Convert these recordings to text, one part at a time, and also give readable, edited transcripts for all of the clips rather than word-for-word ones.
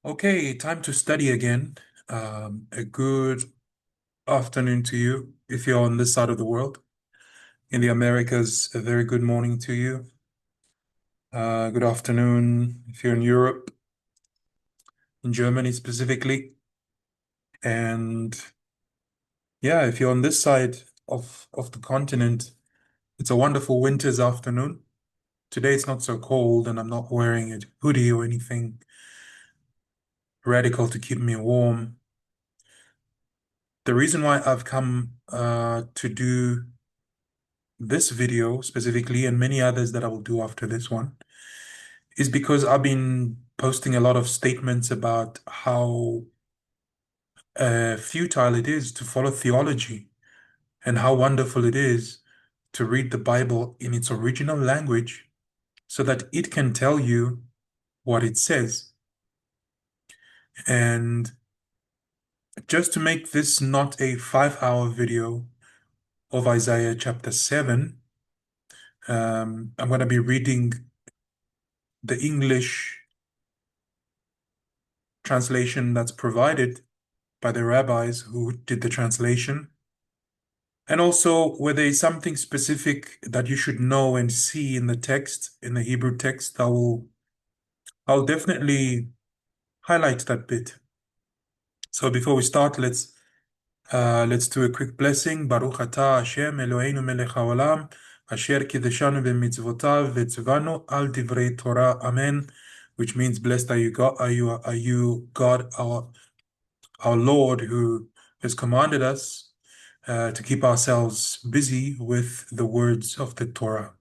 Okay, time to study again. A good afternoon to you if you're on this side of the world. In the Americas, a very good morning to you. Good afternoon if you're in Europe, in Germany specifically. And yeah, if you're on this side of the continent, it's a wonderful winter's afternoon. Today it's not so cold and I'm not wearing a hoodie or anything radical to keep me warm. The reason why I've come to do this video specifically and many others that I will do after this one is because I've been posting a lot of statements about how futile it is to follow theology and how wonderful it is to read the Bible in its original language so that it can tell you what it says. And just to make this not a 5-hour video of Isaiah chapter 7, I'm going to be reading the English translation that's provided by the rabbis who did the translation. And also, where there is something specific that you should know and see in the text, in the Hebrew text, I'll definitely highlight that bit. So before we start, let's do a quick blessing. Baruch atah Hashem Eloheinu melech haolam, asher kideshanu b'mitzvotav v'tzivanu al divrei Torah. Amen. Which means, blessed are you, God, God, our Lord, who has commanded us to keep ourselves busy with the words of the Torah.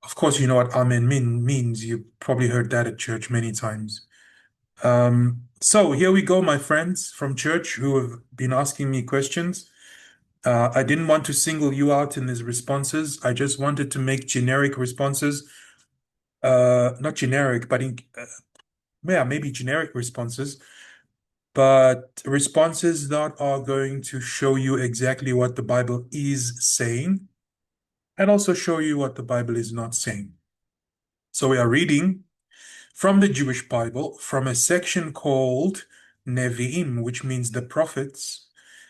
Of course, you know what Amen means. You probably heard that at church many times. So here we go, my friends from church who have been asking me questions. I didn't want to single you out in these responses. I just wanted to make generic responses. Not generic, but maybe generic responses, but responses that are going to show you exactly what the Bible is saying and also show you what the Bible is not saying. So we are reading from the Jewish Bible from a section called Nevi'im, which means the prophets.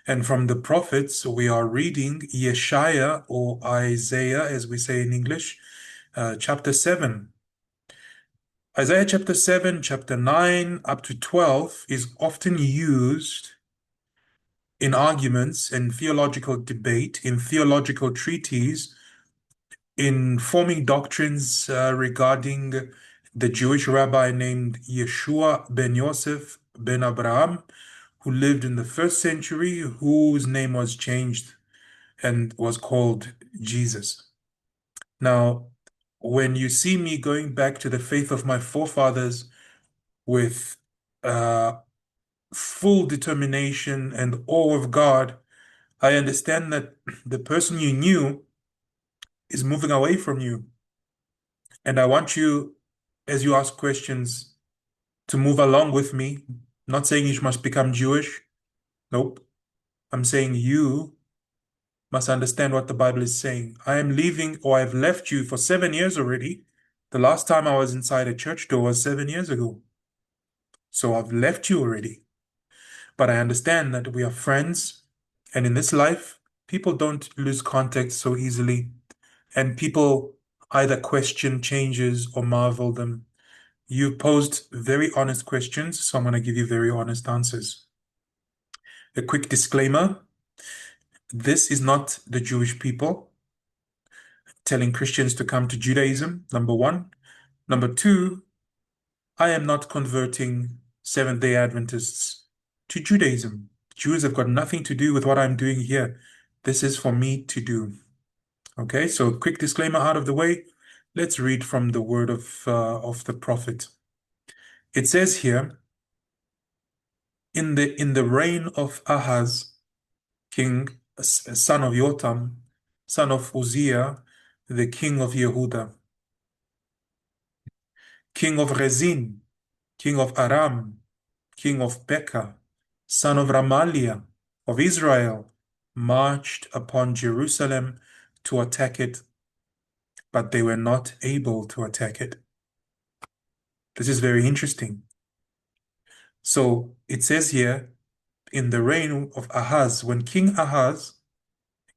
And from the prophets, we are reading Yeshaya or Isaiah, as we say in English, chapter 7. Isaiah chapter 7, chapter 9, up to 12 is often used in arguments and theological debate, in theological treatises, in forming doctrines regarding the Jewish rabbi named Yeshua ben Yosef ben Abraham, who lived in the first century, whose name was changed and was called Jesus. Now, when you see me going back to the faith of my forefathers with full determination and awe of God, I understand that the person you knew is moving away from you. And I want you, as you ask questions, to move along with me. Not saying you must become Jewish. Nope. I'm saying you must understand what the Bible is saying. I am leaving, or I've left you for 7 years already. The last time I was inside a church door was 7 years ago. So I've left you already. But I understand that we are friends. And in this life, people don't lose contact so easily. And people either question changes or marvel them. You posed very honest questions, so I'm going to give you very honest answers. A quick disclaimer. This is not the Jewish people telling Christians to come to Judaism, number one. Number two, I am not converting Seventh-day Adventists to Judaism. Jews have got nothing to do with what I'm doing here. This is for me to do. Okay, so quick disclaimer out of the way. Let's read from the word of the prophet. It says here, in the reign of Ahaz, king, son of Yotam, son of Uzziah, the king of Yehuda, king of Rezin, king of Aram, king of Pekah, son of Ramaliah, of Israel, marched upon Jerusalem to attack it, but they were not able to attack it. This is very interesting. So it says here, in the reign of Ahaz, when King Ahaz,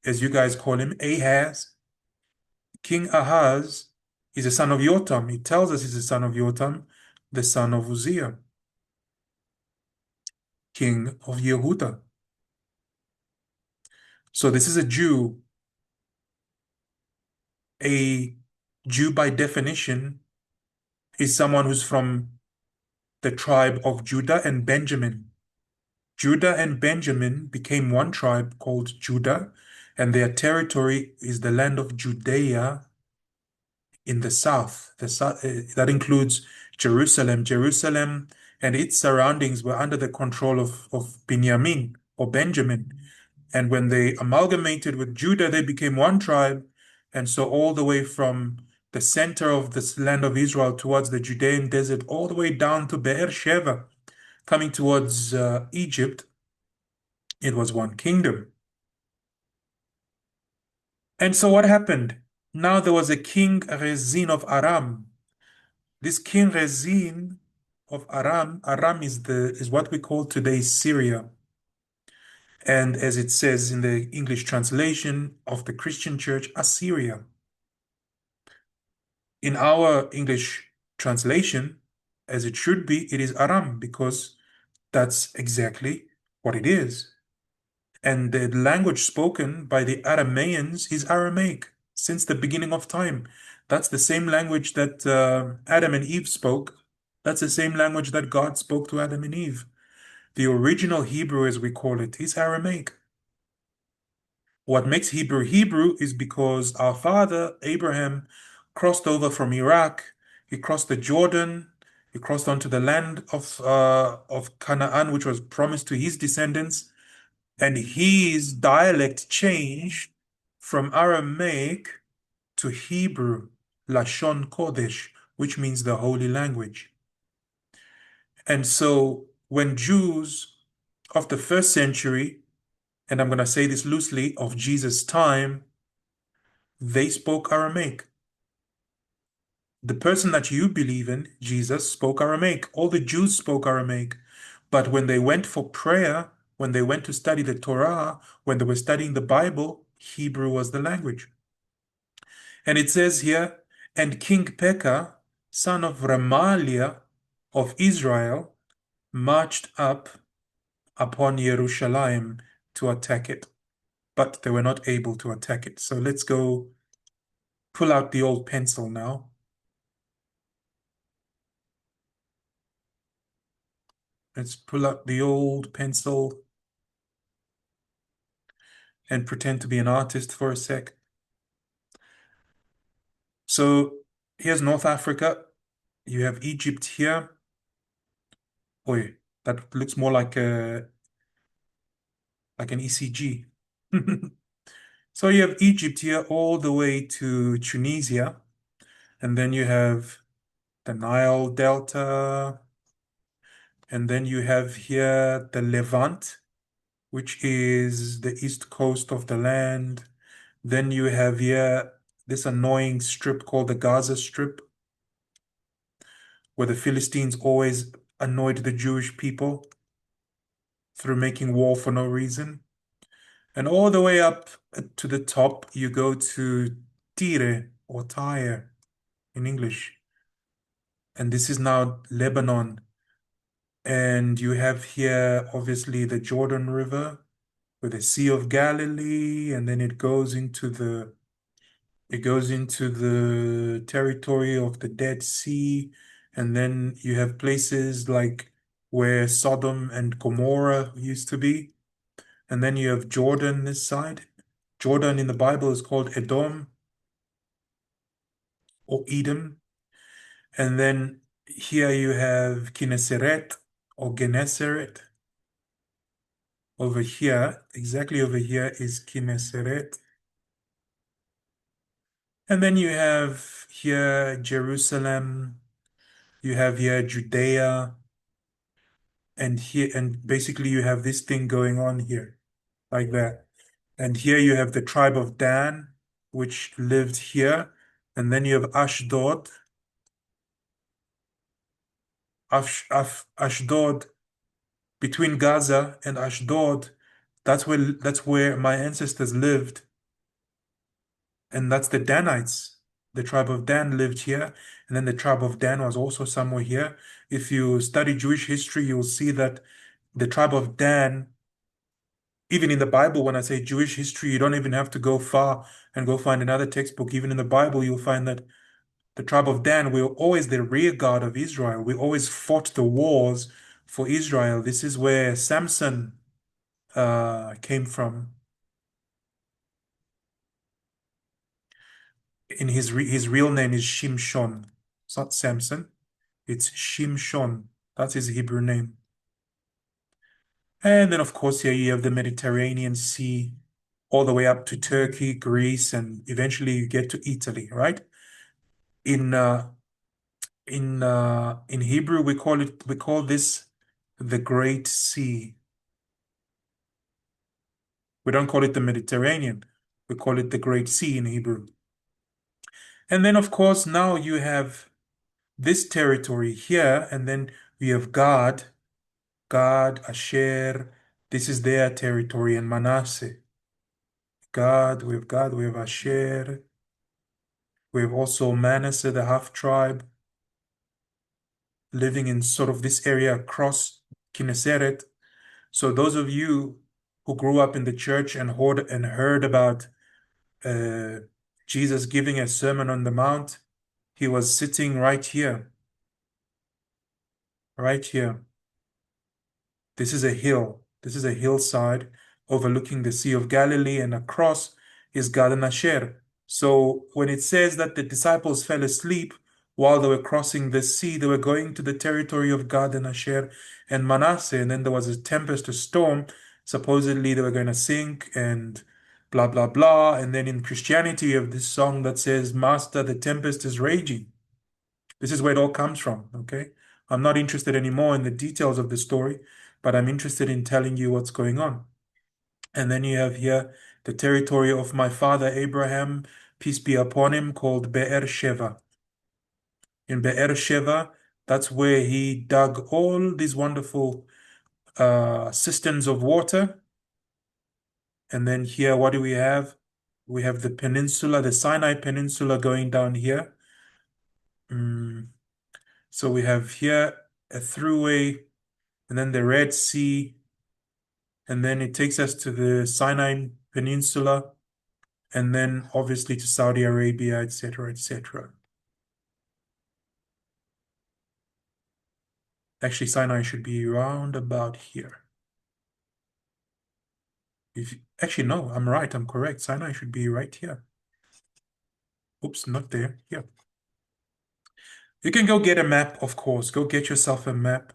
as you guys call him, Ahaz, King Ahaz is a son of Yotam. It tells us he's a son of Yotam, the son of Uzziah, king of Yehuda. So this is a Jew. A Jew, by definition, is someone who's from the tribe of Judah and Benjamin. Judah and Benjamin became one tribe called Judah, and their territory is the land of Judea in the south. That includes Jerusalem. Jerusalem and its surroundings were under the control of Benjamin or Benjamin. And when they amalgamated with Judah, they became one tribe. And so all the way from the center of this land of Israel towards the Judean desert, all the way down to Beer-Sheva, coming towards Egypt, it was one kingdom. And so what happened? Now there was a king Rezin of Aram. This king Rezin of Aram, Aram is what we call today Syria. And as it says in the English translation of the Christian church, Assyria. In our English translation, as it should be, it is Aram because that's exactly what it is. And the language spoken by the Arameans is Aramaic since the beginning of time. That's the same language that Adam and Eve spoke. That's the same language that God spoke to Adam and Eve. The original Hebrew, as we call it, is Aramaic. What makes Hebrew Hebrew is because our father, Abraham, crossed over from Iraq. He crossed the Jordan. He crossed onto the land of Canaan, which was promised to his descendants. And his dialect changed from Aramaic to Hebrew, Lashon Kodesh, which means the holy language. And so when Jews of the first century, and I'm going to say this loosely, of Jesus' time, they spoke Aramaic. The person that you believe in, Jesus, spoke Aramaic. All the Jews spoke Aramaic. But when they went for prayer, when they went to study the Torah, when they were studying the Bible, Hebrew was the language. And it says here, and King Pekah, son of Remaliah of Israel, marched up upon Jerusalem to attack it. But they were not able to attack it. So let's go pull out the old pencil now. Let's pull out the old pencil and pretend to be an artist for a sec. So here's North Africa. You have Egypt here. Oi, that looks more like an ECG. So you have Egypt here all the way to Tunisia, and then you have the Nile Delta, and then you have here the Levant, which is the east coast of the land. Then you have here this annoying strip called the Gaza Strip, where the Philistines always annoyed the Jewish people through making war for no reason. And all the way up to the top, you go to Tyre or Tyre in English. And this is now Lebanon. And you have here, obviously, the Jordan River with the Sea of Galilee, and then it goes into the territory of the Dead Sea, and then you have places like where Sodom and Gomorrah used to be, and then you have Jordan this side. Jordan in the Bible is called Edom or Edom, and then here you have Kinneret or Gennesaret. Over here, exactly over here is Kinneret. And then you have here Jerusalem, you have here Judea, and basically you have this thing going on here, like that. And here you have the tribe of Dan, which lived here. And then you have Ashdod. Ashdod, between Gaza and Ashdod. That's where my ancestors lived, and that's the Danites. The tribe of Dan lived here, and then the tribe of Dan was also somewhere here. If you study Jewish history, you'll see that the tribe of Dan, even in the Bible, when I say Jewish history, you don't even have to go far and go find another textbook. Even in the Bible, you'll find that the tribe of Dan were always the rear guard of Israel. We always fought the wars for Israel. This is where Samson came from. In his real name is Shimshon. It's not Samson. It's Shimshon. That's his Hebrew name. And then, of course, here you have the Mediterranean Sea, all the way up to Turkey, Greece, and eventually you get to Italy, right? In uh, in Hebrew, we call this the Great Sea. We don't call it the Mediterranean. We call it the Great Sea in Hebrew. And then, of course, now you have this territory here, and then we have God, Asher. This is their territory, and Manasseh. God, we have Asher. We have also Manasseh, the half tribe, living in sort of this area across Kinneret. So those of you who grew up in the church and heard about uh, Jesus giving a Sermon on the Mount, he was sitting right here, right here. This is a hill. This is a hillside overlooking the Sea of Galilee, and across is Gad and Asher. So when it says that the disciples fell asleep while they were crossing the sea, they were going to the territory of Gad and Asher and Manasseh, and then there was a tempest, a storm. Supposedly they were going to sink and blah, blah, blah. And then in Christianity, you have this song that says, Master, the tempest is raging. This is where it all comes from, okay? I'm not interested anymore in the details of the story, but I'm interested in telling you what's going on. And then you have here the territory of my father Abraham, peace be upon him, called Beer-Sheva. In Beer-Sheva, that's where he dug all these wonderful cisterns of water. And then here, what do we have? We have the peninsula, the Sinai Peninsula going down here. Mm, So we have here a throughway, and then the Red Sea, and then it takes us to the Sinai Peninsula, and then obviously to Saudi Arabia, etc., etc. Actually, Sinai should be round about here. Actually, no, I'm right. I'm correct. Sinai should be right here. Oops, not there. Yeah. You can go get a map, of course. Go get yourself a map.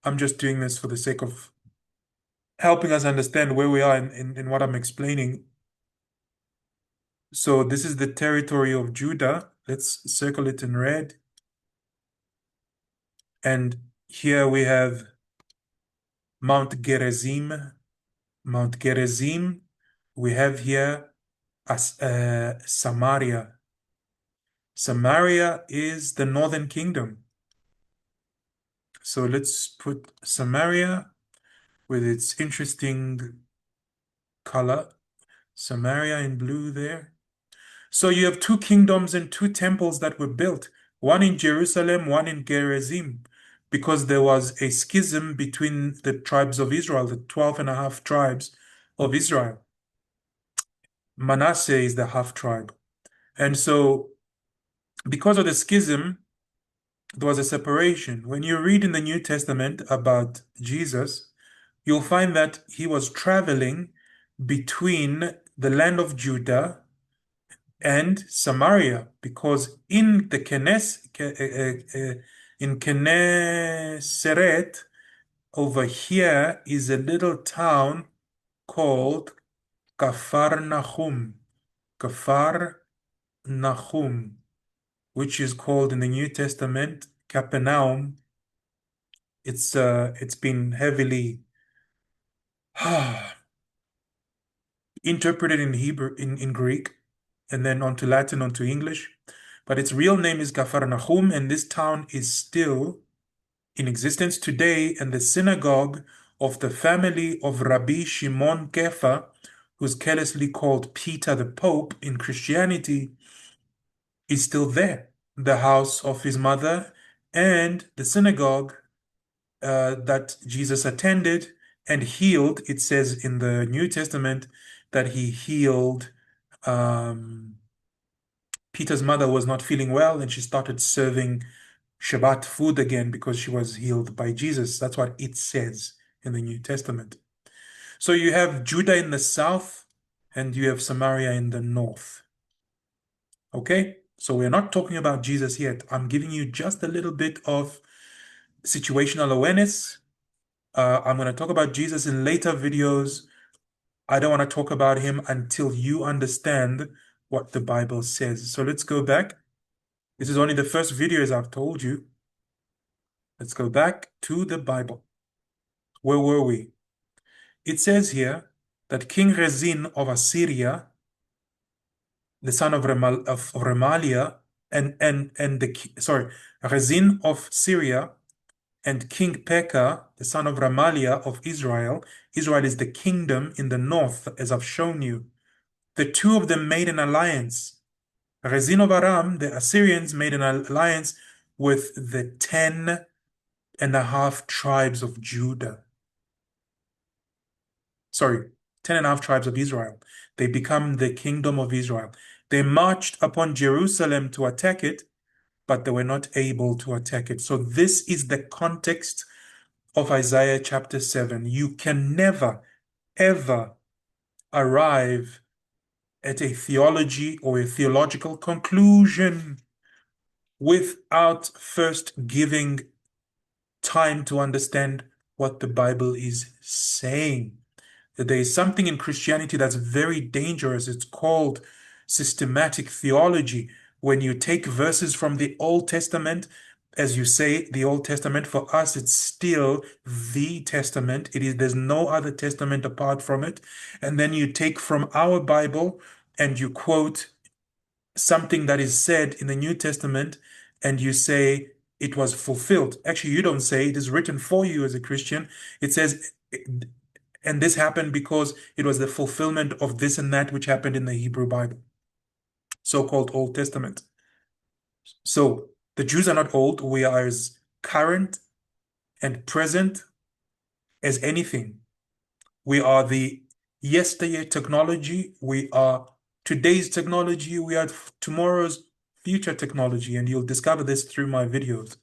I'm just doing this for the sake of helping us understand where we are in what I'm explaining. So this is the territory of Judah. Let's circle it in red. And here we have Mount Gerizim. Mount Gerizim. We have here Samaria. Samaria is the northern kingdom. So let's put Samaria with its interesting color. Samaria in blue there. So you have two kingdoms and two temples that were built, one in Jerusalem, one in Gerizim, because there was a schism between the tribes of Israel, the 12 and a half tribes of Israel. Manasseh is the half tribe. And so because of the schism, there was a separation. When you read in the New Testament about Jesus, you'll find that he was traveling between the land of Judah and Samaria, because in the in Knesset over here is a little town called Kafar Nahum. Kafar Nahum, which is called in the New Testament Capernaum. It's been heavily interpreted in Hebrew, in Greek, and then onto Latin, onto English. but its real name is Nahum, and this town is still in existence today, and the synagogue of the family of Rabbi Shimon Kefa, who's carelessly called Peter the Pope in Christianity, is still there. The house of his mother and the synagogue that Jesus attended and healed. It says in the New Testament that he healed. Peter's mother was not feeling well, and she started serving Shabbat food again because she was healed by Jesus. That's what it says in the New Testament. So you have Judah in the south and you have Samaria in the north. Okay? So we're not talking about Jesus yet. I'm giving you just a little bit of situational awareness. I'm going to talk about Jesus in later videos. I don't want to talk about him until you understand what the Bible says. So let's go back. This is only the first video, as I've told you. Let's go back to the Bible. Where were we? It says here that King Rezin of Assyria, the son of, Remaliah, Rezin of Syria, and King Pekah, the son of Remaliah of Israel. Israel is the kingdom in the north, as I've shown you. The two of them made an alliance. Rezin of Aram, the Assyrians, made an alliance with the 10.5 tribes of Judah. Sorry, 10.5 tribes of Israel. They become the kingdom of Israel. They marched upon Jerusalem to attack it, but they were not able to attack it. So this is the context of Isaiah chapter 7. You can never, ever arrive at a theology or a theological conclusion without first giving time to understand what the Bible is saying. There is something in Christianity that's very dangerous. It's called systematic theology. When you take verses from the Old Testament, as you say, the Old Testament, for us, it's still the Testament. There's no other testament apart from it. And then you take from our Bible and you quote something that is said in the New Testament and you say it was fulfilled. Actually, you don't say it is written for you as a Christian. It says, and this happened because it was the fulfillment of this and that which happened in the Hebrew Bible, so-called Old Testament. So the Jews are not old. We are as current and present as anything. We are the yesteryear technology. We are today's technology. We are tomorrow's future technology. And you'll discover this through my videos.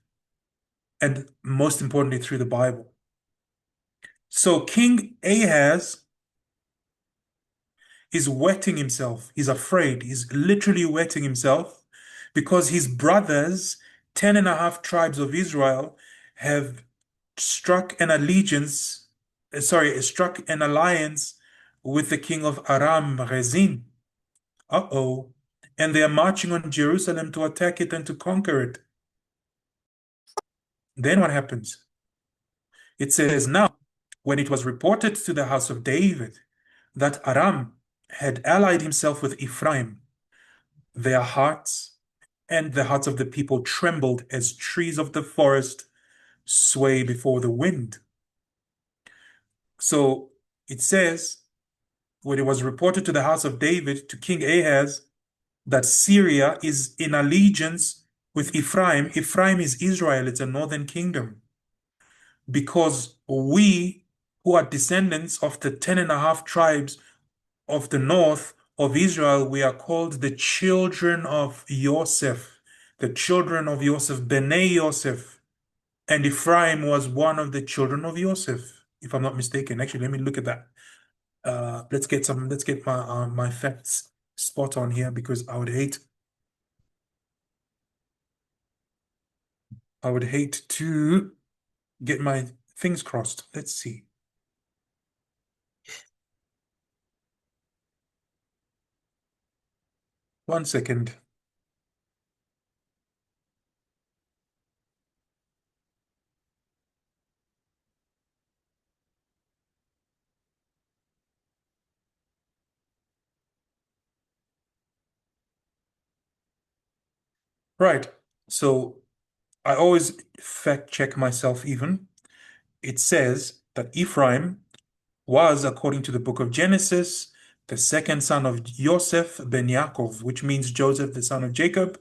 And most importantly, through the Bible. So King Ahaz is wetting himself. He's afraid. He's literally wetting himself because his brothers, 10.5 tribes of Israel, have struck an allegiance, struck an alliance with the king of Aram, Rezin. Uh-oh. And they are marching on Jerusalem to attack it and to conquer it. Then what happens? It says, now, when it was reported to the house of David that Aram had allied himself with Ephraim, their hearts and the hearts of the people trembled as trees of the forest sway before the wind. So it says, when it was reported to the house of David, to King Ahaz, that Syria is in allegiance with Ephraim. Ephraim is Israel, it's a northern kingdom. Because we, who are descendants of the 10.5 tribes of the north of Israel, we are called the children of Yosef, the children of Yosef, Bnei Yosef. And Ephraim was one of the children of Yosef, if I'm not mistaken. Actually, let me look at that. Let's get my facts spot on here because I would hate to get my things crossed. Let's see. One second. Right. So I always fact check myself even. It says that Ephraim was, according to the book of Genesis, the second son of Yosef ben Yaakov, which means Joseph, the son of Jacob,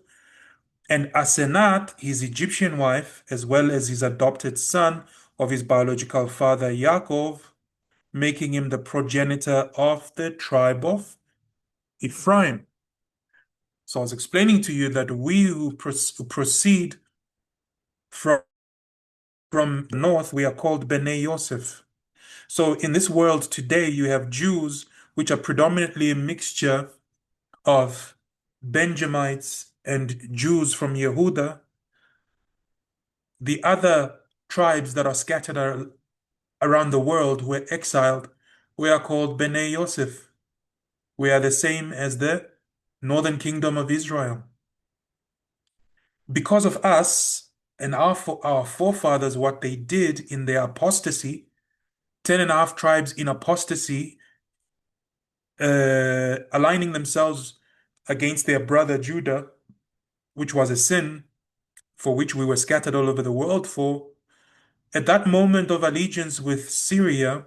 and Asenat, his Egyptian wife, as well as his adopted son of his biological father Yaakov, making him the progenitor of the tribe of Ephraim. So I was explaining to you that we who proceed from, from north, we are called Bnei Yosef. So in this world today, you have Jews, which are predominantly a mixture of Benjamites and Jews from Yehuda. The other tribes that are scattered around the world who were exiled, we are called Bnei Yosef. We are the same as the northern kingdom of Israel. Because of us and our forefathers, what they did in their apostasy, 10.5 tribes in apostasy, aligning themselves against their brother Judah, which was a sin for which we were scattered all over the world for. At that moment of allegiance with Syria,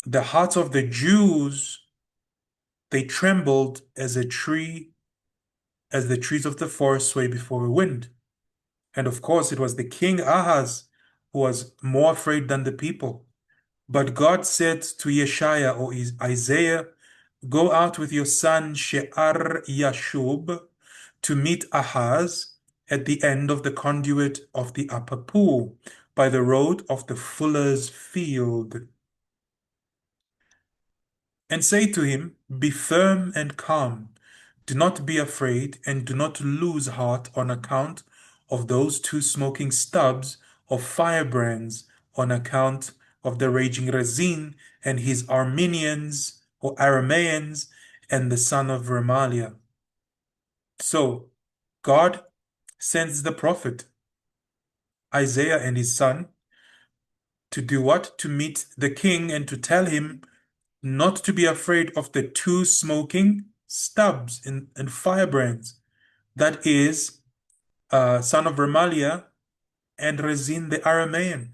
the hearts of the Jews, they trembled as a tree, as the trees of the forest sway before a wind. And of course, it was the king Ahaz who was more afraid than the people. But God said to Yeshaya or Isaiah, go out with your son She'ar Yashub to meet Ahaz at the end of the conduit of the upper pool by the road of the fuller's field. And say to him, be firm and calm. Do not be afraid and do not lose heart on account of those two smoking stubs of firebrands, on account of the raging Rezin and his Armenians or Aramaeans and the son of Remaliah. So God sends the prophet Isaiah and his son to do what? To meet the king and to tell him not to be afraid of the two smoking stubs and firebrands. That is, son of Remaliah and Rezin the Aramean.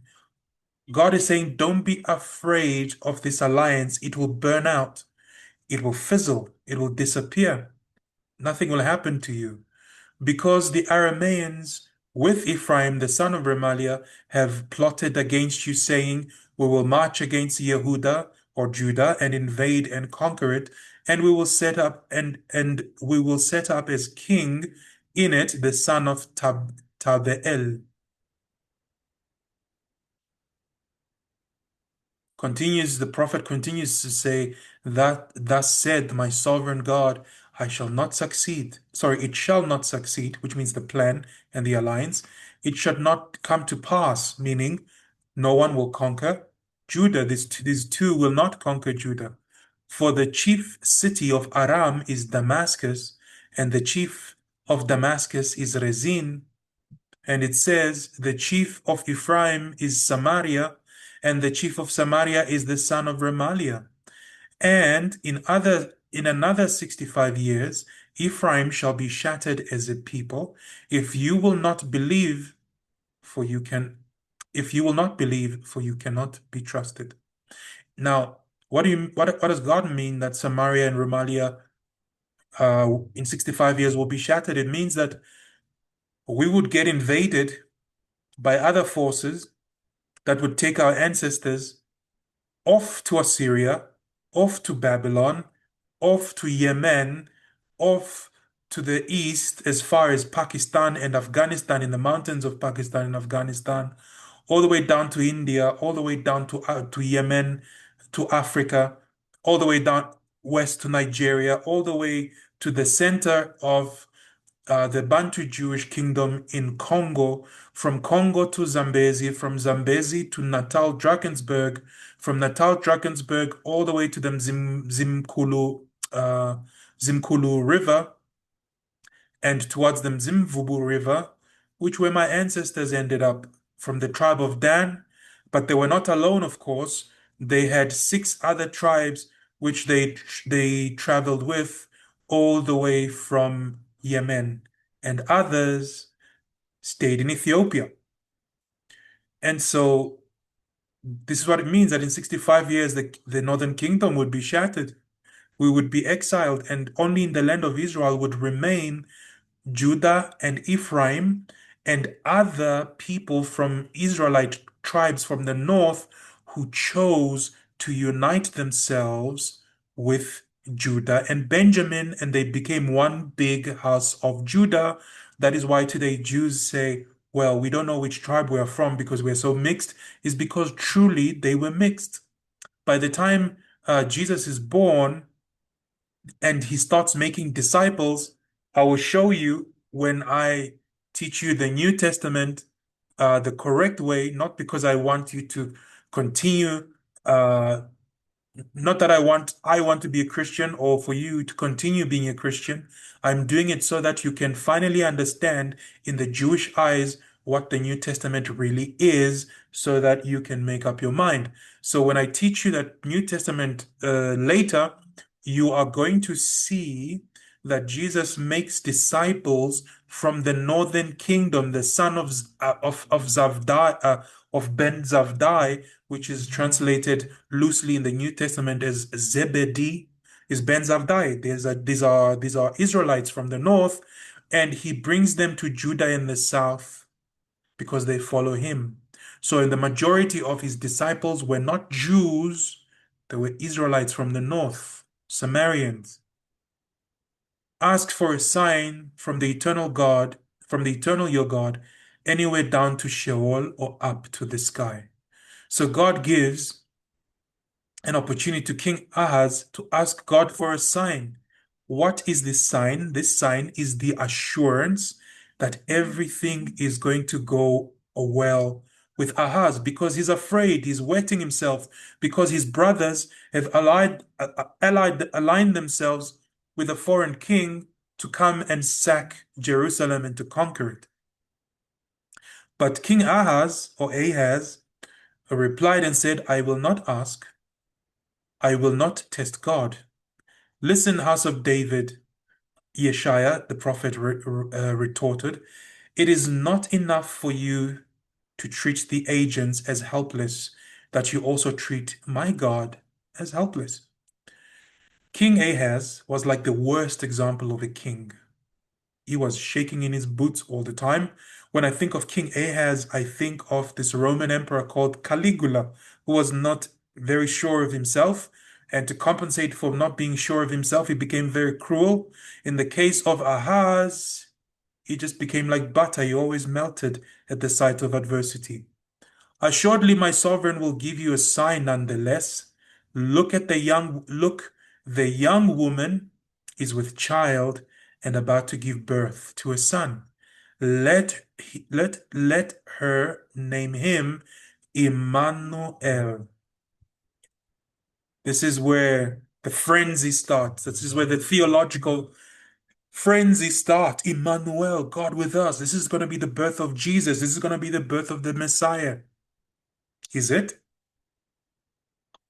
God is saying, don't be afraid of this alliance. It will burn out. It will fizzle. It will disappear. Nothing will happen to you. Because the Arameans with Ephraim, the son of Remaliah, have plotted against you, saying, we will march against Yehuda or Judah and invade and conquer it, and we will set up and we will set up as king in it the son of Tabeel. The prophet continues to say that thus said my sovereign God, I shall not succeed. Sorry, it shall not succeed, which means the plan and the alliance. It should not come to pass, meaning no one will conquer Judah. These two will not conquer Judah. For the chief city of Aram is Damascus, and the chief of Damascus is Rezin, and it says, the chief of Ephraim is Samaria, and the chief of Samaria is the son of Remaliah. And in another 65 years, Ephraim shall be shattered as a people. If you will not believe, for you can, if you will not believe, for you cannot be trusted. Now, what does God mean that Samaria and Remaliah in 65 years will be shattered? It means that we would get invaded by other forces that would take our ancestors off to Assyria, off to Babylon, off to Yemen, off to the east as far as Pakistan and Afghanistan, in the mountains of Pakistan and Afghanistan, all the way down to India, all the way down to Yemen, to Africa, all the way down west to Nigeria, all the way to the center of the Bantu Jewish kingdom in Congo, from Congo to Zambezi, from Zambezi to Natal Drakensberg, from Natal Drakensberg all the way to the uh, Zimkulu River and towards the Mzimvubu River, which where my ancestors ended up from the tribe of Dan. But they were not alone, of course. They had 6 other tribes which they traveled with all the way from Yemen. and others stayed in Ethiopia. And so this is what it means that in 65 years, the northern kingdom would be shattered. We would be exiled, and only in the land of Israel would remain Judah and Ephraim and other people from Israelite tribes from the north who chose to unite themselves with Judah and Benjamin, and they became one big house of Judah. That is why today Jews say, well, we don't know which tribe we are from because we're so mixed, is because truly they were mixed. By the time Jesus is born, and he starts making disciples. I will show you when I teach you the New Testament the correct way, not because I want you to continue uh, not that I want to be a Christian or for you to continue being a Christian. I'm doing it so that you can finally understand in the Jewish eyes what the New Testament really is so that you can make up your mind. So when I teach you that New Testament later, you are going to see that Jesus makes disciples from the northern kingdom, the son of Zavdai, of Ben Zavdai, which is translated loosely in the New Testament as Zebedee, is Ben Zavdai. These are Israelites from the north, and he brings them to Judah in the south because they follow him. So, the majority of his disciples were not Jews; they were Israelites from the north, Samaritans. Ask for a sign from the eternal God, from the eternal your God, anywhere down to Sheol or up to the sky. So God gives an opportunity to King Ahaz to ask God for a sign. What is this sign? This sign is the assurance that everything is going to go well with Ahaz because he's afraid, he's wetting himself because his brothers have aligned themselves with a foreign king to come and sack Jerusalem and to conquer it. But King Ahaz replied and said, I will not ask, I will not test God. Listen, house of David, Yeshaiah, the prophet, retorted, it is not enough for you to treat the agents as helpless, that you also treat my God as helpless. King Ahaz was like the worst example of a king. He was shaking in his boots all the time. When I think of King Ahaz, I think of this Roman emperor called Caligula, who was not very sure of himself. And to compensate for not being sure of himself, he became very cruel. In the case of Ahaz, he just became like butter. He always melted at the sight of adversity. Assuredly, my sovereign will give you a sign nonetheless. Look, the young woman is with child and about to give birth to a son. Let her name him Immanuel. This is where the frenzy starts. This is where the theological frenzy starts. Immanuel, God with us. This is going to be the birth of Jesus. This is going to be the birth of the Messiah. Is it?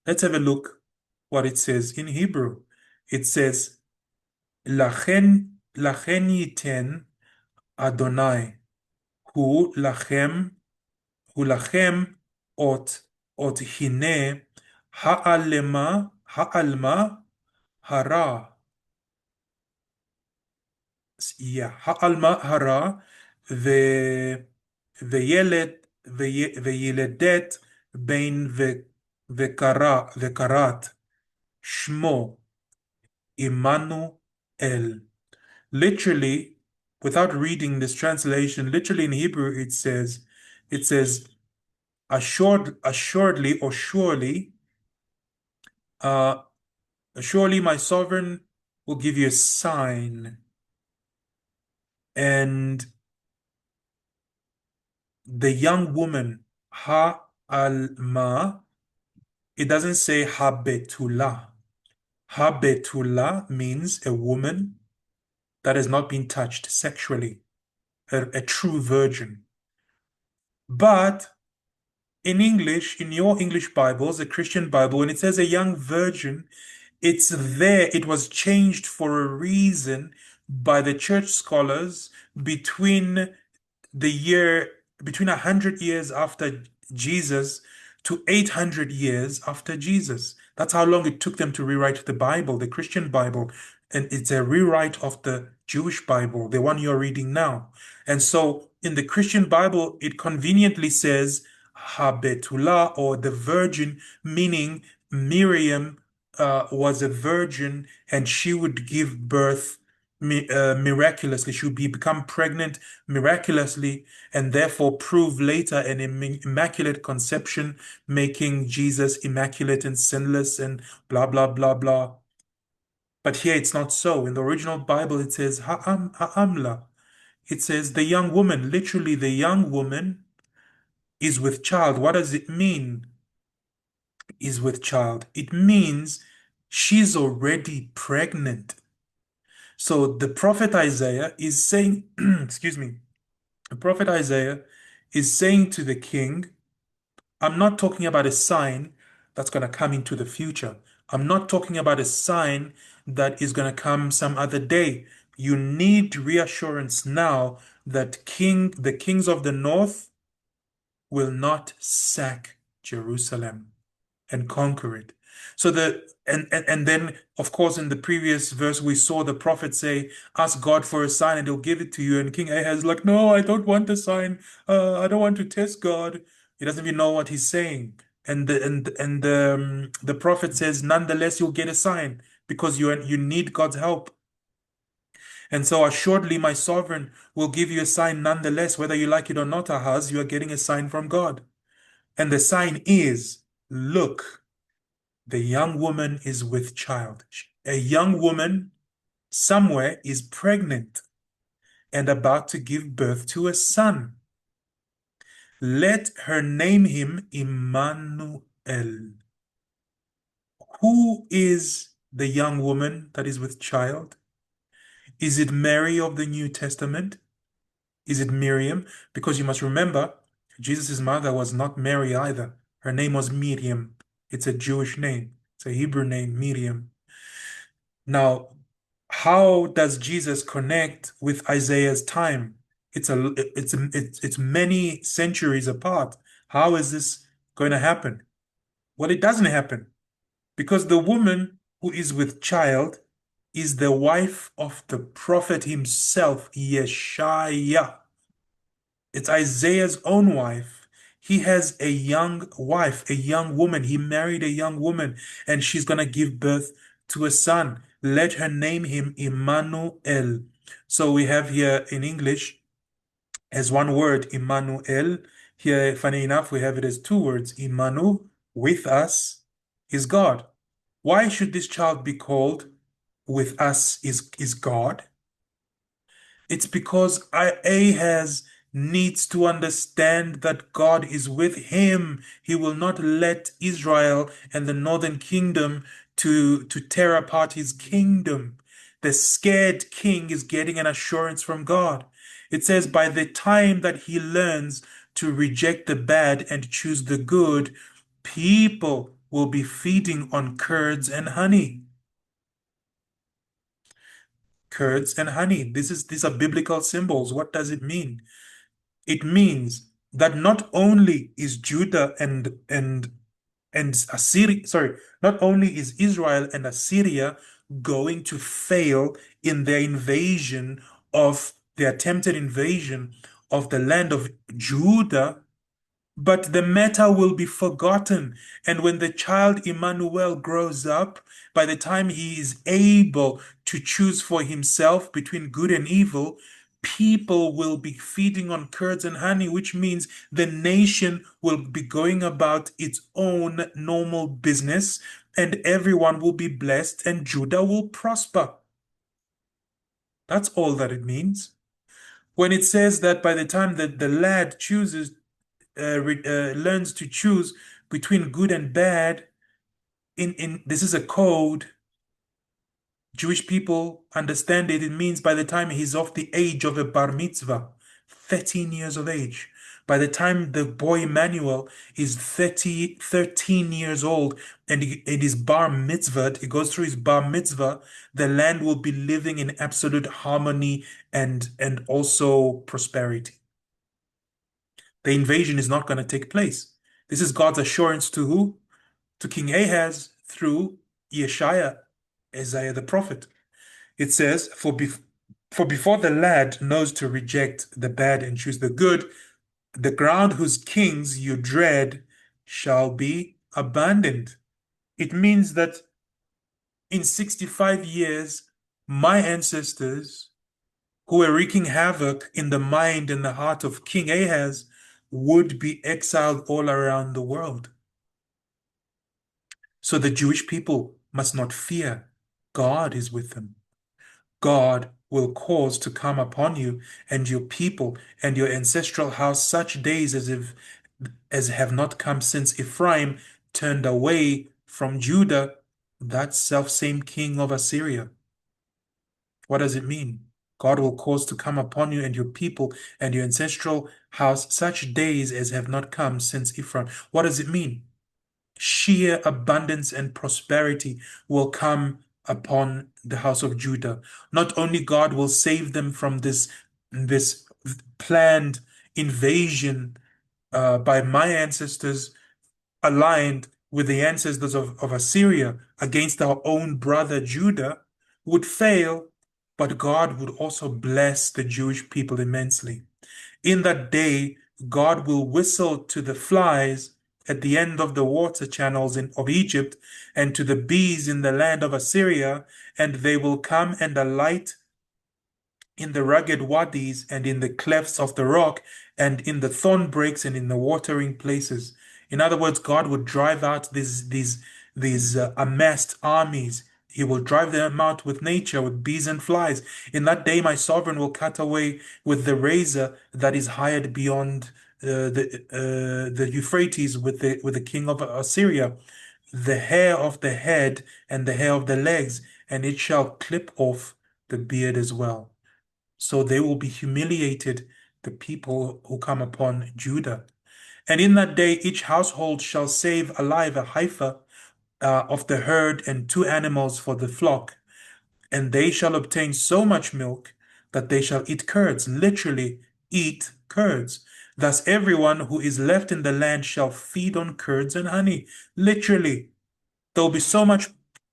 Let's have a look what it says in Hebrew. It says, Lachen yiten Adonai, hu lachem, ot, hine, ha'alma, hara. Yeah, ha'alma hara, וילדת בין וקראת שמו Immanuel. Literally, without reading this translation, literally in Hebrew it says assuredly or surely, uh, surely my sovereign will give you a sign. And the young woman, ha-alma, it doesn't say ha-betula. Ha-betula means a woman that has not been touched sexually, a true virgin. But in English, in your English Bibles, the Christian Bible, when it says a young virgin, it's there, it was changed for a reason by the church scholars between the year between 100 years after Jesus to 800 years after Jesus. That's how long it took them to rewrite the Bible, the Christian Bible. And it's a rewrite of the Jewish Bible, the one you're reading now. And so in the Christian Bible, it conveniently says Habetullah, or the virgin, meaning Miriam was a virgin and she would give birth miraculously. She would become pregnant miraculously and therefore prove later an immaculate conception, making Jesus immaculate and sinless and blah, blah, blah, blah. But here it's not so. In the original Bible, it says ha'amla. It says the young woman, literally the young woman is with child. What does it mean, is with child? It means she's already pregnant. So the prophet Isaiah is saying, excuse me, the prophet Isaiah is saying to the king, I'm not talking about a sign that's going to come into the future. I'm not talking about a sign that is going to come some other day. You need reassurance now that the kings of the north will not sack Jerusalem and conquer it. So and then of course in the previous verse we saw the prophet say, ask God for a sign and he'll give it to you. And King Ahaz is like, no, I don't want a sign. I don't want to test God. He doesn't even know what he's saying. And the prophet says, nonetheless, you'll get a sign because you need God's help. And so assuredly my sovereign will give you a sign nonetheless, whether you like it or not, Ahaz, you are getting a sign from God. And the sign is, look, the young woman is with child. A young woman somewhere is pregnant and about to give birth to a son. Let her name him Immanuel. Who is the young woman that is with child? Is it Mary of the New Testament? Is it Miriam? Because you must remember, Jesus' mother was not Mary either. Her name was Miriam. It's a Jewish name. It's a Hebrew name, Miriam. Now, how does Jesus connect with Isaiah's time? It's many centuries apart. How is this going to happen? Well, it doesn't happen because the woman who is with child is the wife of the prophet himself, Yeshaya. It's Isaiah's own wife. He has a young wife, a young woman. He married a young woman, and she's going to give birth to a son. Let her name him Immanuel. So we have here in English as one word, Immanuel. Here, funny enough, we have it as two words. Immanu, with us, is God. Why should this child be called with us is God? It's because Ahaz needs to understand that God is with him. He will not let Israel and the northern kingdom to tear apart his kingdom. The scared king is getting an assurance from God. It says, by the time that he learns to reject the bad and choose the good, people will be feeding on curds and honey. Curds and honey. These are biblical symbols. What does it mean? It means that not only is Judah and Assyria, sorry, not only is Israel and Assyria going to fail in their invasion of the attempted invasion of the land of Judah, but the matter will be forgotten. And when the child Immanuel grows up, by the time he is able to choose for himself between good and evil, people will be feeding on curds and honey, which means the nation will be going about its own normal business, and everyone will be blessed, and Judah will prosper. That's all that it means. When it says that by the time that the lad learns to choose between good and bad, in this is a code. Jewish people understand it. It means by the time he's of the age of a bar mitzvah, 13 years of age. By the time the boy Immanuel is 13 years old and it is bar mitzvah, he goes through his bar mitzvah, the land will be living in absolute harmony and also prosperity. The invasion is not going to take place. This is God's assurance to who? To King Ahaz through Yeshaya, Isaiah the prophet. It says, for before the lad knows to reject the bad and choose the good, the ground whose kings you dread shall be abandoned. It means that in 65 years, my ancestors, who were wreaking havoc in the mind and the heart of King Ahaz, would be exiled all around the world. So the Jewish people must not fear. God is with them. God will cause to come upon you and your people and your ancestral house such days as have not come since Ephraim turned away from Judah, that self-same king of Assyria. What does it mean? God will cause to come upon you and your people and your ancestral house such days as have not come since Ephraim. What does it mean? Sheer abundance and prosperity will come upon the house of Judah. Not only God will save them from this planned invasion by my ancestors aligned with the ancestors of Assyria against our own brother Judah would fail, but God would also bless the Jewish people immensely. In that day, God will whistle to the flies at the end of the water channels of Egypt and to the bees in the land of Assyria, and they will come and alight in the rugged wadis and in the clefts of the rock and in the thorn breaks and in the watering places. In other words, God would drive out these amassed armies. He will drive them out with nature, with bees and flies. In that day, my sovereign will cut away with the razor that is hired beyond the Euphrates with the king of Assyria, the hair of the head and the hair of the legs, and it shall clip off the beard as well. So they will be humiliated, the people who come upon Judah. And in that day, each household shall save alive a heifer of the herd and two animals for the flock. And they shall obtain so much milk that they shall eat curds, literally eat curds. Thus everyone who is left in the land shall feed on curds and honey, literally. There will be so much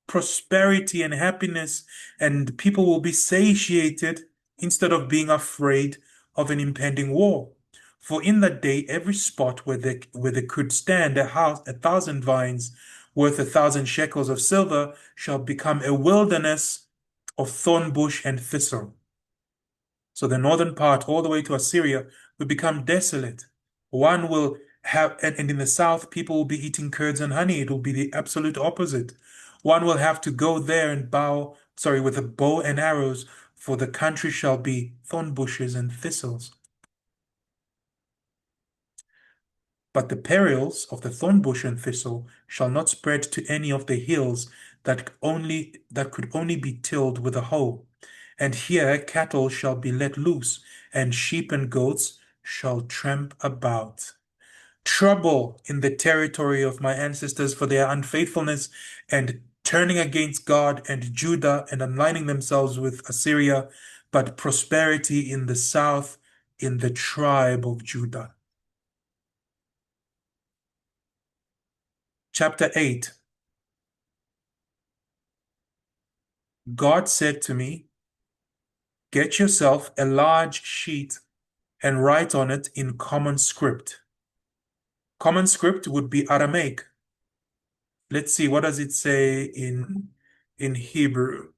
prosperity and happiness, and people will be satiated instead of being afraid of an impending war. For in that day, every spot where they could stand a house, 1,000 vines worth 1,000 shekels of silver shall become a wilderness of thorn bush and thistle. So the northern part, all the way to Assyria, will become desolate. One will have, and in the south, people will be eating curds and honey. It will be the absolute opposite. One will have to go there and with a bow and arrows, for the country shall be thorn bushes and thistles. But the perils of the thorn bush and thistle shall not spread to any of the hills that could only be tilled with a hoe. And here cattle shall be let loose, and sheep and goats shall tramp about. Trouble in the territory of my ancestors for their unfaithfulness and turning against God and Judah and aligning themselves with Assyria, but prosperity in the south in the tribe of Judah. Chapter 8. God said to me, get yourself a large sheet and write on it in common script. Common script would be Aramaic. Let's see, what does it say in Hebrew?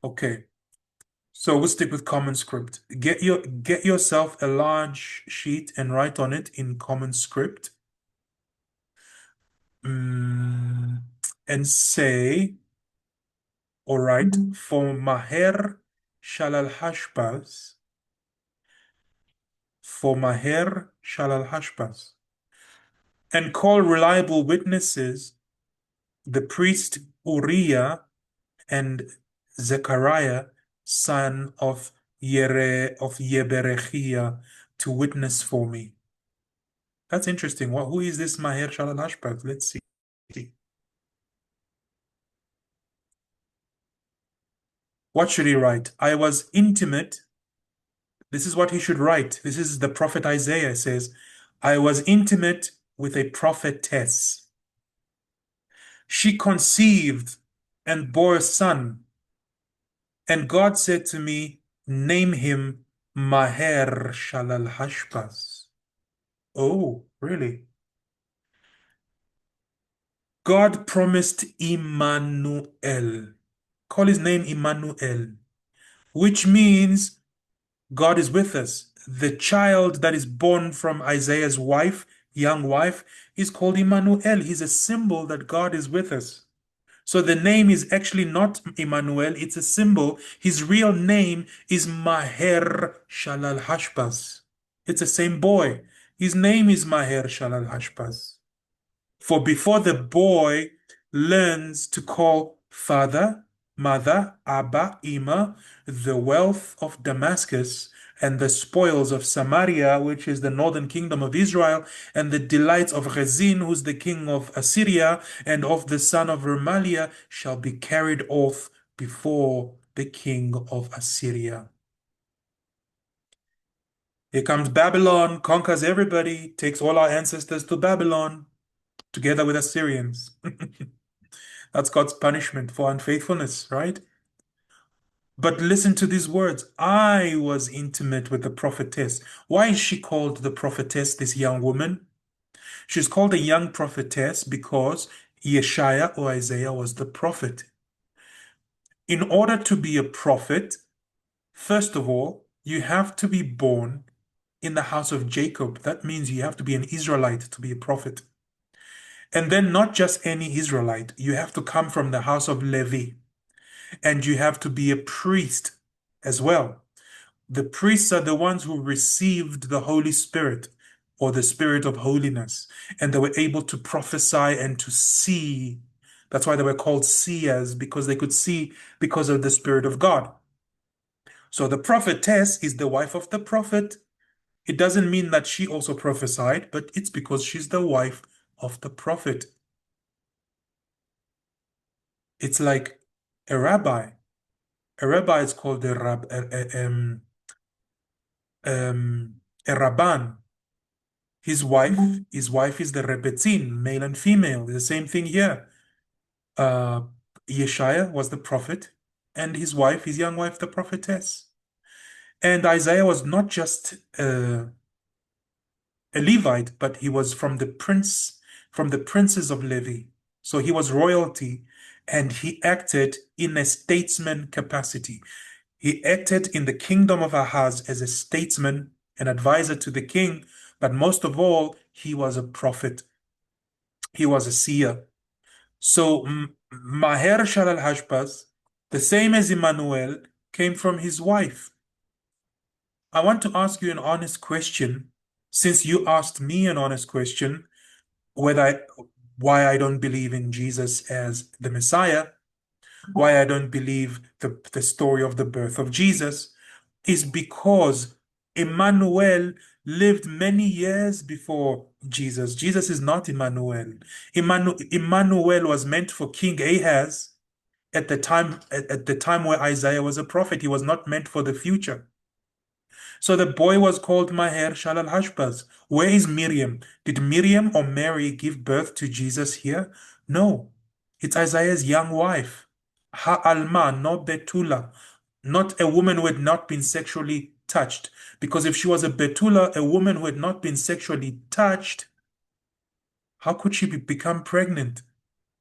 Okay, so we'll stick with common script. Get yourself a large sheet and write on it in common script. Mm, and say, all right, for Maher Shalal Hashbaz, for Maher Shalal Hashbaz. and call reliable witnesses, the priest Uriah and Zechariah, son of Yeberechiah, to witness for me. That's interesting. Who is this Maher Shalal Hashbaz? Let's see. What should he write? I was intimate. This is what he should write. This is the prophet Isaiah says, I was intimate with a prophetess. She conceived and bore a son. And God said to me, name him Maher Shalal Hashbaz. Oh, really? God promised Immanuel. Call his name Immanuel, which means God is with us. The child that is born from Isaiah's wife, young wife, is called Immanuel. He's a symbol that God is with us. So the name is actually not Immanuel, it's a symbol. His real name is Maher Shalal Hashbaz. It's the same boy. His name is Maher Shalal Hashbaz. For before the boy learns to call father, mother, Abba, Ima, the wealth of Damascus, and the spoils of Samaria, which is the northern kingdom of Israel, and the delights of Rezin, who's the king of Assyria, and of the son of Remaliah, shall be carried off before the king of Assyria. Here comes Babylon, conquers everybody, takes all our ancestors to Babylon, together with Assyrians. That's God's punishment for unfaithfulness, right? But listen to these words. I was intimate with the prophetess. Why is she called the prophetess, this young woman? She's called a young prophetess because Yeshaya or Isaiah was the prophet. In order to be a prophet, first of all, you have to be born in the house of Jacob. That means you have to be an Israelite to be a prophet. And then not just any Israelite, you have to come from the house of Levi. And you have to be a priest as well. The priests are the ones who received the Holy Spirit or the Spirit of holiness, and they were able to prophesy and to see. That's why they were called seers, because they could see because of the Spirit of God. So the prophetess is the wife of the prophet. It doesn't mean that she also prophesied, but it's because she's the wife of the prophet. It's like a rabbi. A rabbi is called a rabban. His wife is the rebbetzin, male and female. The same thing here. Uh, Yeshaya was the prophet, and his wife, his young wife, the prophetess. And Isaiah was not just a Levite, but he was from the princes of Levi. So he was royalty, and he acted in a statesman capacity. He acted in the kingdom of Ahaz as a statesman, an advisor to the king, but most of all, he was a prophet. He was a seer. So Maher Shalal Hashbaz, the same as Immanuel, came from his wife. I want to ask you an honest question, since you asked me an honest question, why I don't believe in Jesus as the Messiah, why I don't believe the story of the birth of Jesus, is because Immanuel lived many years before Jesus. Jesus is not Immanuel. Immanuel was meant for King Ahaz at the time where Isaiah was a prophet. He was not meant for the future. So the boy was called Maher Shalal Hashbaz. Where is Miriam? Did Miriam or Mary give birth to Jesus here? No. It's Isaiah's young wife. Ha'alma, not Betula. Not a woman who had not been sexually touched. Because if she was a Betula, a woman who had not been sexually touched, how could she become pregnant?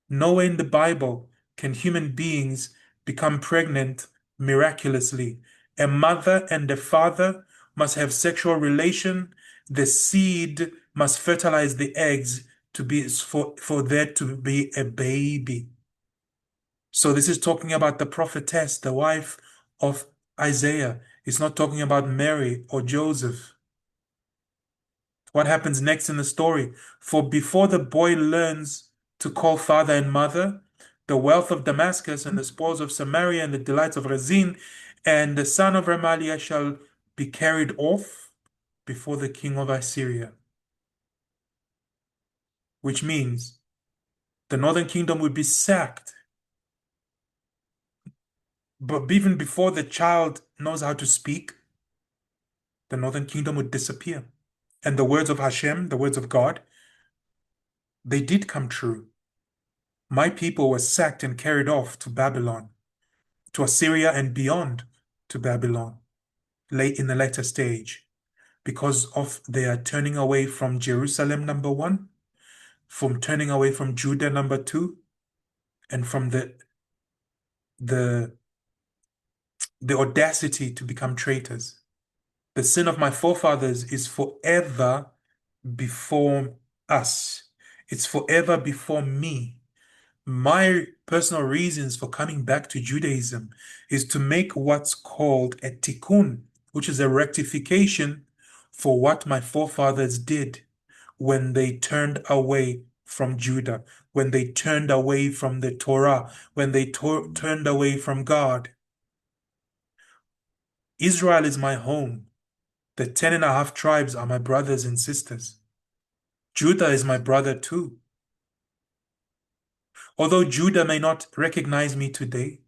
Nowhere in the Bible can human beings become pregnant miraculously. A mother and a father must have sexual relation. The seed must fertilize the eggs for there to be a baby. So this is talking about the prophetess, the wife of Isaiah. It's not talking about Mary or Joseph. What happens next in the story? For before the boy learns to call father and mother, the wealth of Damascus and the spoils of Samaria and the delights of Rezin and the son of Remaliah shall be carried off before the king of Assyria. Which means the northern kingdom would be sacked. But even before the child knows how to speak, the northern kingdom would disappear. And the words of Hashem, the words of God, they did come true. My people were sacked and carried off to Babylon, to Assyria and beyond to Babylon, late in the later stage, because of their turning away from Jerusalem, number one, from turning away from Judah, number two, and from the the audacity to become traitors. The sin of my forefathers is forever before us. It's forever before me. My personal reasons for coming back to Judaism is to make what's called a tikkun, which is a rectification for what my forefathers did when they turned away from Judah, when they turned away from the Torah, when they turned away from God. Israel is my home. The 10.5 tribes are my brothers and sisters. Judah is my brother too. Although Judah may not recognize me today,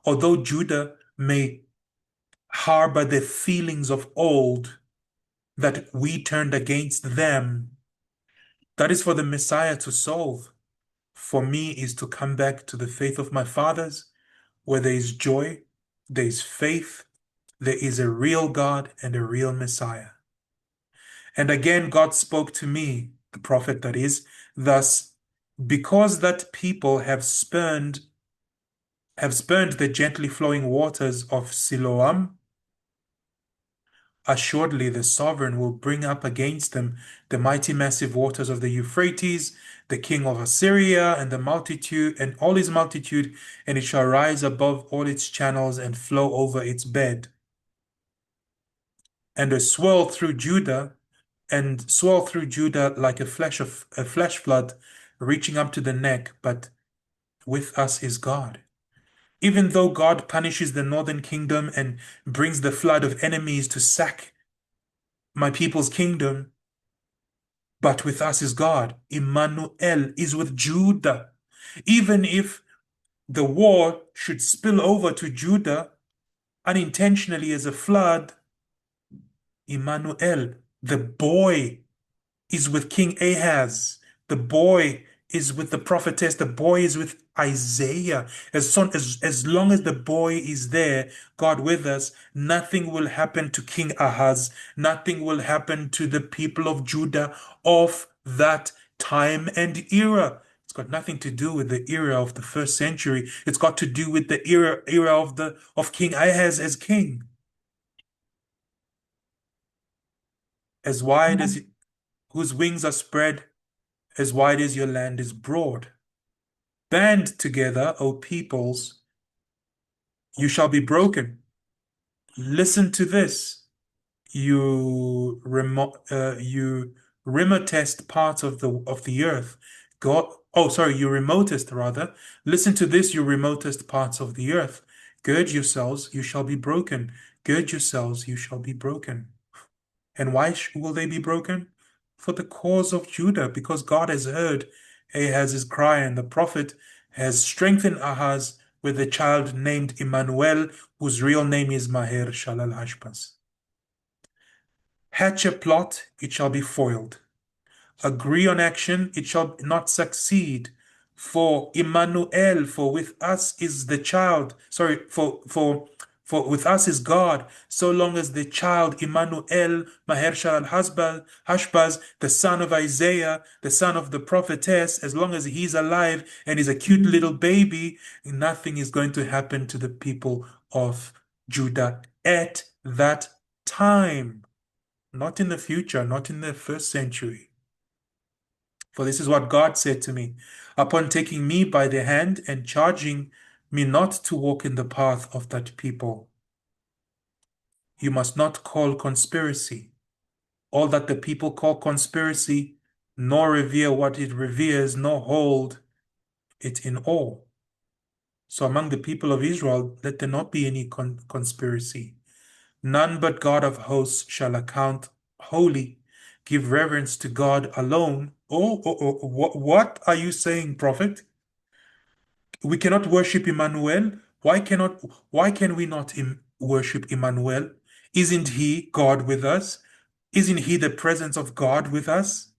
although Judah may harbor the feelings of old that we turned against them, that is for the Messiah to solve. For me is to come back to the faith of my fathers, where there is joy, there is faith, there is a real God and a real Messiah. And again, God spoke to me, the prophet that is, thus, because that people have spurned the gently flowing waters of Siloam, assuredly the sovereign will bring up against them the mighty massive waters of the Euphrates, the king of Assyria, and the multitude, and all his multitude, and it shall rise above all its channels and flow over its bed. And swirl through Judah like a flash flood, reaching up to the neck, but with us is God. Even though God punishes the northern kingdom and brings the flood of enemies to sack my people's kingdom, but with us is God. Immanuel is with Judah. Even if the war should spill over to Judah unintentionally as a flood, Immanuel, the boy, is with King Ahaz. The boy is with the prophetess. The boy is with Isaiah. As long as the boy is there, God with us, nothing will happen to King Ahaz. Nothing will happen to the people of Judah of that time and era. It's got nothing to do with the era of the first century. It's got to do with the era of King Ahaz as king. As wide as whose wings are spread, as wide as your land is broad. Band together, O peoples, you shall be broken. Listen to this, you remotest parts of the earth. You remotest rather. Listen to this, you remotest parts of the earth. Gird yourselves, you shall be broken. Gird yourselves, you shall be broken. And why will they be broken? For the cause of Judah, because God has heard Ahaz's cry, and the prophet has strengthened Ahaz with a child named Immanuel, whose real name is Maher Shalal Hashbaz. Hatch a plot, it shall be foiled. Agree on action, it shall not succeed. For Immanuel, for with us is the child. Sorry, for with us is God. So long as the child Immanuel, Maher-Shalal Hashbaz, the son of Isaiah, the son of the prophetess, as long as he's alive and is a cute little baby, nothing is going to happen to the people of Judah at that time. Not in the future, not in the first century. For this is what God said to me, upon taking me by the hand and charging me not to walk in the path of that people. You must not call conspiracy. all that the people call conspiracy, nor revere what it reveres, nor hold it in awe. So among the people of Israel, let there not be any conspiracy. None but God of hosts shall account holy. Give reverence to God alone. What are you saying, prophet? We cannot worship Immanuel. Why can we not worship Immanuel? Isn't he God with us? Isn't he the presence of God with us?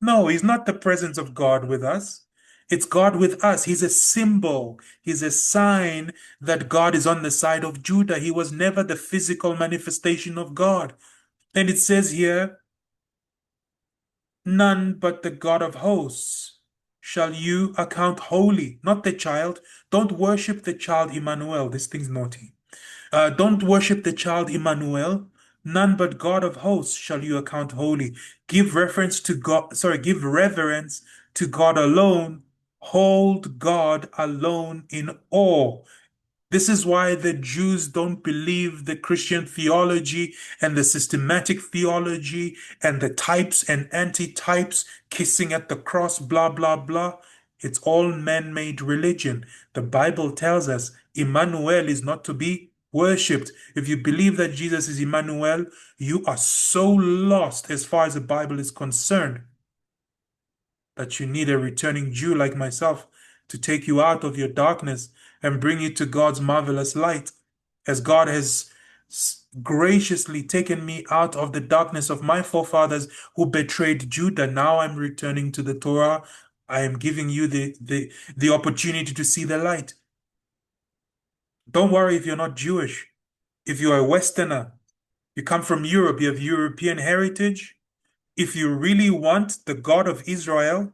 No, he's not the presence of God with us. It's God with us. He's a symbol. He's a sign that God is on the side of Judah. He was never the physical manifestation of God. And it says here, none but the God of hosts shall you account holy, not the child. Don't worship the child Immanuel. This thing's naughty. Don't worship the child Immanuel. None but God of hosts shall you account holy. Give reference to God, sorry, give reverence to God alone. Hold God alone in awe. This is why the Jews don't believe the Christian theology and the systematic theology and the types and anti-types, kissing at the cross, blah, blah, blah. It's all man-made religion. The Bible tells us Immanuel is not to be worshipped. If you believe that Jesus is Immanuel, you are so lost as far as the Bible is concerned that you need a returning Jew like myself to take you out of your darkness and bring you to God's marvelous light. As God has graciously taken me out of the darkness of my forefathers who betrayed Judah, now I'm returning to the Torah. I am giving you the opportunity to see the light. Don't worry if you're not Jewish. If you're a Westerner, you come from Europe, you have European heritage. If you really want the God of Israel,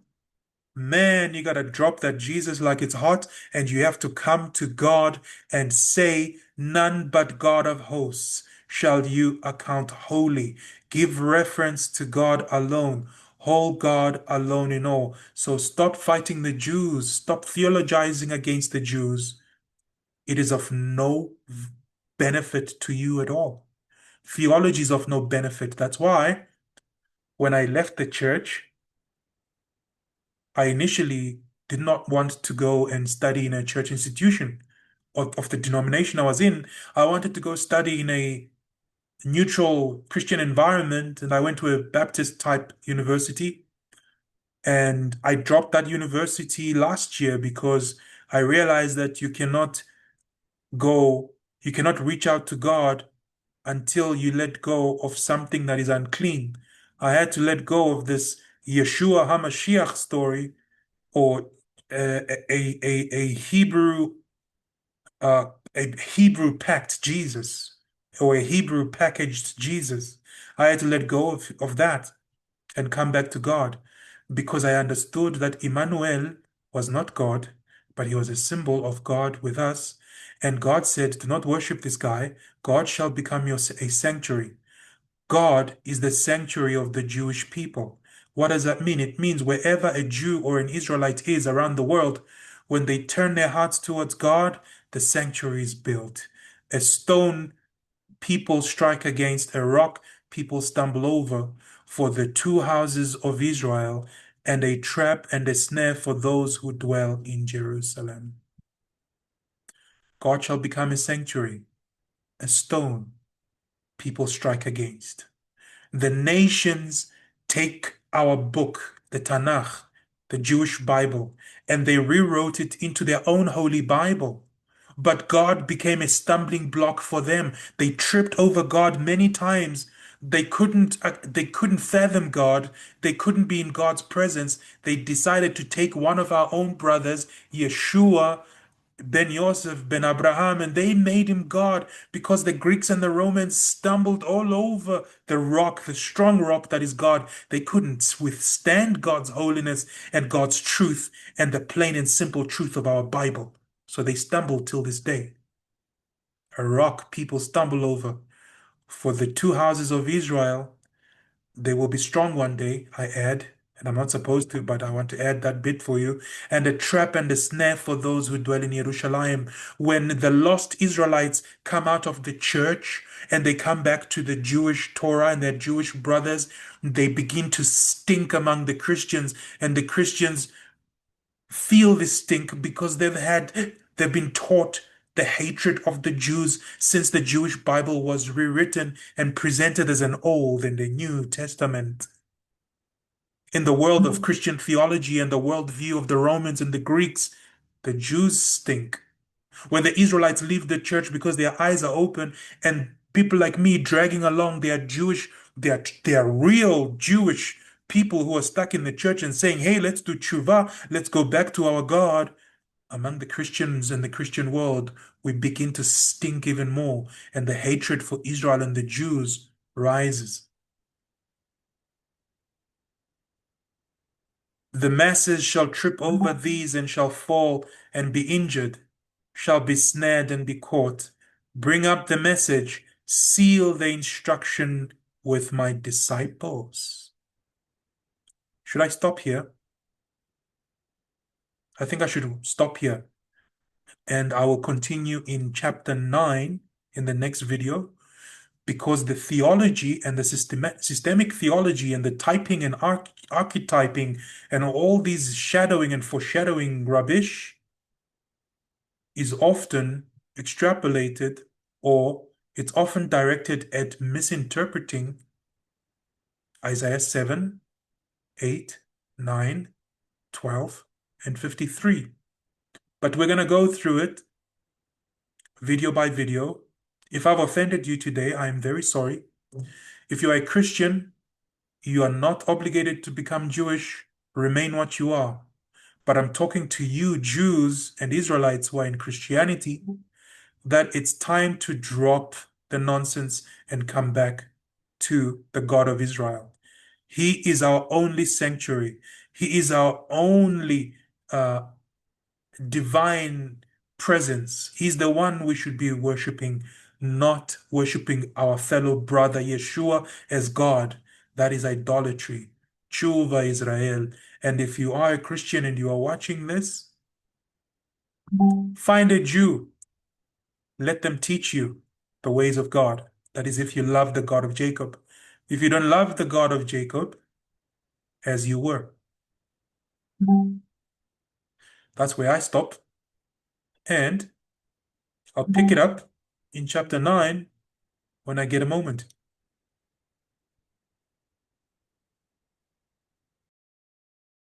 man, you gotta drop that Jesus like it's hot, and you have to come to God and say, none but God of hosts shall you account holy. Give reference to God alone. Hold God alone in all. So stop fighting the Jews. Stop theologizing against the Jews. It is of no benefit to you at all. Theology is of no benefit. That's why when I left the church, I initially did not want to go and study in a church institution of the denomination I was in. I wanted to go study in a neutral Christian environment, and I went to a Baptist type university. And I dropped that university last year because I realized that you cannot reach out to God until you let go of something that is unclean. I had to let go of this Yeshua HaMashiach story, or a Hebrew packed Jesus, or a Hebrew packaged Jesus. I had to let go of that and come back to God, because I understood that Immanuel was not God, but he was a symbol of God with us. And God said, do not worship this guy. God shall become a sanctuary. God is the sanctuary of the Jewish people. What does that mean? It means wherever a Jew or an Israelite is around the world, when they turn their hearts towards God, the sanctuary is built. A stone people strike against, a rock people stumble over, for the two houses of Israel, and a trap and a snare for those who dwell in Jerusalem. God shall become a sanctuary, a stone people strike against. The nations take our book, the Tanakh, the Jewish Bible, and they rewrote it into their own holy Bible. But God became a stumbling block for them. They tripped over God many times. They couldn't fathom God. They couldn't be in God's presence. They decided to take one of our own brothers, Yeshua, Ben Yosef, Ben Abraham, and they made him God because the Greeks and the Romans stumbled all over the rock, the strong rock that is God. They couldn't withstand God's holiness and God's truth and the plain and simple truth of our Bible. So they stumbled till this day. A rock people stumble over. For the two houses of Israel, they will be strong one day, I add. And I'm not supposed to, but I want to add that bit for you. And a trap and a snare for those who dwell in Jerusalem. When the lost Israelites come out of the church and they come back to the Jewish Torah and their Jewish brothers, they begin to stink among the Christians, and the Christians feel this stink because they've been taught the hatred of the Jews since the Jewish Bible was rewritten and presented as an Old and a New Testament. In the world of Christian theology and the worldview of the Romans and the Greeks, the Jews stink. When the Israelites leave the church because their eyes are open, and people like me dragging along their their real Jewish people who are stuck in the church and saying, hey, let's do tshuva, let's go back to our God. Among the Christians and the Christian world, we begin to stink even more, and the hatred for Israel and the Jews rises. The masses shall trip over these and shall fall and be injured, shall be snared and be caught. Bring up the message, seal the instruction with my disciples. Should I stop here? I think I should stop here. And I will continue in chapter 9 in the next video, because the theology and the systemic theology and the typing and archetyping and all these shadowing and foreshadowing rubbish is often extrapolated, or it's often directed at misinterpreting Isaiah 7, 8, 9, 12, and 53. But we're going to go through it video by video. If I've offended you today, I am very sorry. If you are a Christian, you are not obligated to become Jewish. Remain what you are. But I'm talking to you, Jews and Israelites who are in Christianity, that it's time to drop the nonsense and come back to the God of Israel. He is our only sanctuary. He is our only divine presence. He's the one we should be worshiping, not worshiping our fellow brother Yeshua as God. That is idolatry. Tshuva Israel. And if you are a Christian and you are watching this, find a Jew. Let them teach you the ways of God. That is, if you love the God of Jacob. If you don't love the God of Jacob, as you were. That's where I stop. And I'll pick it up in chapter 9 when I get a moment.